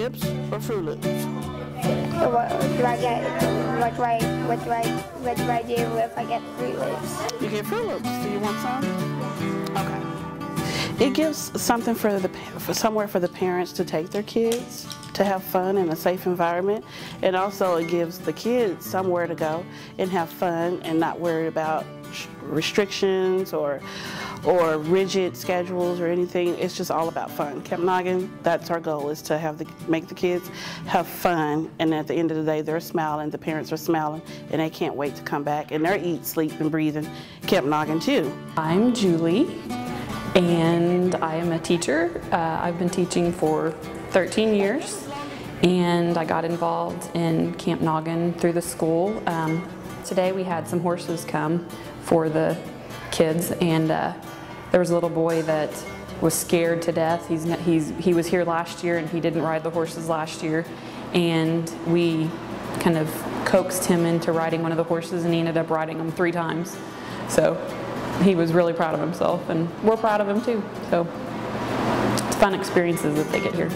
chips or Fruit Loops? So what do I get? What do I do if I get Fruit Loops? You get Fruit Loops. Do you want some? Okay. It gives something somewhere for the parents to take their kids to have fun in a safe environment, and also it gives the kids somewhere to go and have fun and not worry about restrictions or rigid schedules or anything. It's just all about fun. Camp Noggin, that's our goal, is to make the kids have fun, and at the end of the day they're smiling, the parents are smiling, and they can't wait to come back, and they're eating, sleep, and breathing Camp Noggin too. I'm Julie, and I am a teacher. I've been teaching for 13 years, and I got involved in Camp Noggin through the school. Today we had some horses come for the kids, and there was a little boy that was scared to death. He was here last year and he didn't ride the horses last year, and we kind of coaxed him into riding one of the horses, and he ended up riding them 3 times. So he was really proud of himself, and we're proud of him too. So it's fun experiences that they get here.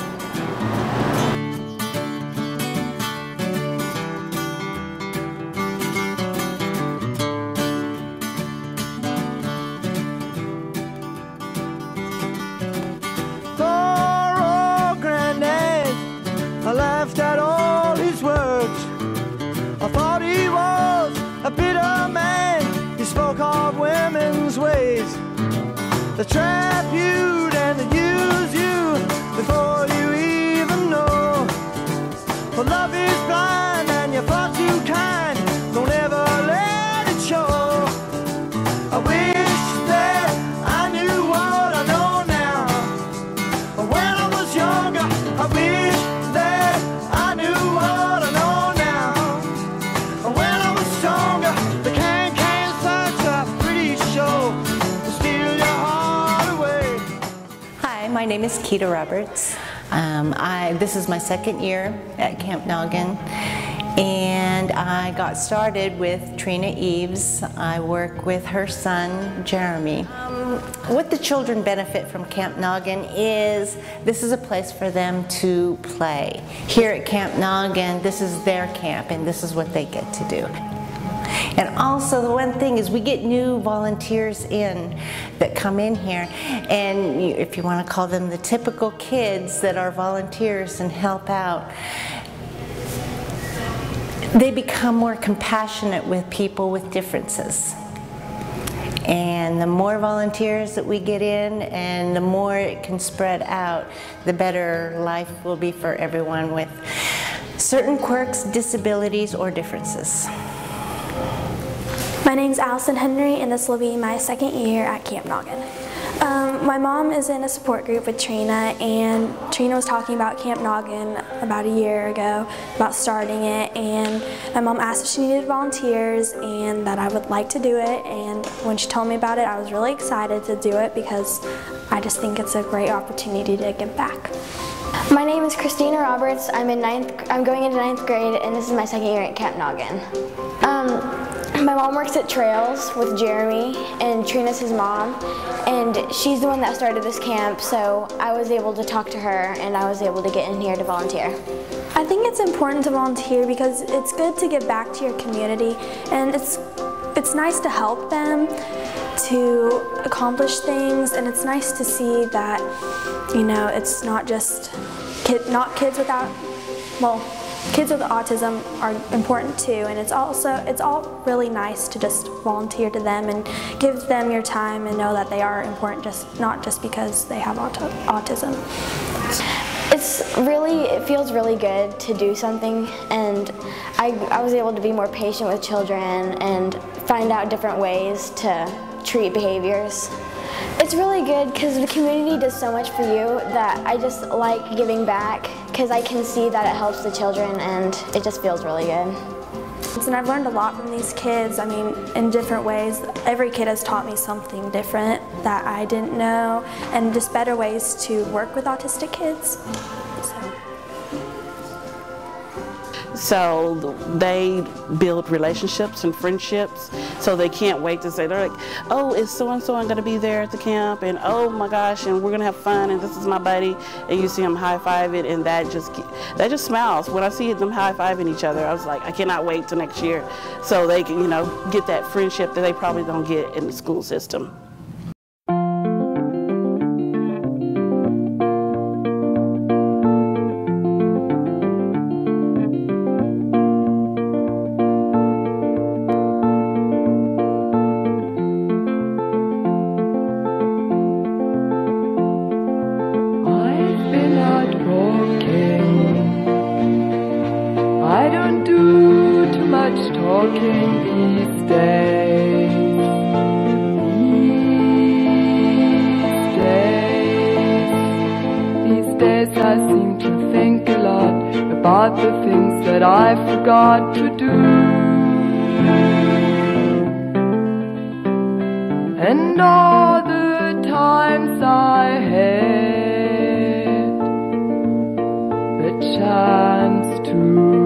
I laughed at all his words. I thought he was a bitter man. He spoke of women's ways. They trap you and they use you before you even know. For love is blind and you're far too kind. Don't ever let it show. I wish that I knew what I know now. When I was younger, I wish that I knew what I know now. When I was stronger, the can such a pretty show to steal your heart away. Hi, my name is Keita Roberts. This is my 2nd year at Camp Noggin, and I got started with Trina Eves. I work with her son, Jeremy. What the children benefit from Camp Noggin is this is a place for them to play. Here at Camp Noggin, this is their camp, and this is what they get to do. And also the one thing is we get new volunteers in that come in here, and if you want to call them the typical kids that are volunteers and help out, they become more compassionate with people with differences. And the more volunteers that we get in and the more it can spread out, the better life will be for everyone with certain quirks, disabilities, or differences. My name's Allison Henry, and this will be my 2nd year at Camp Noggin. My mom is in a support group with Trina, and Trina was talking about Camp Noggin about a year ago, about starting it, and my mom asked if she needed volunteers and that I would like to do it, and when she told me about it, I was really excited to do it because I just think it's a great opportunity to give back. My name is Christina Roberts. I'm going into 9th grade, and this is my 2nd year at Camp Noggin. My mom works at Trails with Jeremy, and Trina's his mom, and she's the one that started this camp, so I was able to talk to her and I was able to get in here to volunteer. I think it's important to volunteer because it's good to give back to your community, and it's nice to help them to accomplish things, and it's nice to see that, you know, it's not just kids without, well, kids with autism are important too, and it's all really nice to just volunteer to them and give them your time and know that they are important, not just because they have autism. It feels really good to do something, and I was able to be more patient with children and find out different ways to treat behaviors. It's really good because the community does so much for you that I just like giving back because I can see that it helps the children, and it just feels really good. And I've learned a lot from these kids, I mean, in different ways. Every kid has taught me something different that I didn't know, and just better ways to work with autistic kids. So they build relationships and friendships, so they can't wait to say, they're like, oh, is so-and-so going to be there at the camp, and oh my gosh, and we're going to have fun, and this is my buddy, and you see them high-fiving, and that just smiles. When I see them high-fiving each other, I was like, I cannot wait till next year, so they can, get that friendship that they probably don't get in the school system. I don't do too much talking these days. These days I seem to think a lot about the things that I forgot to do. And all the times I had the chance to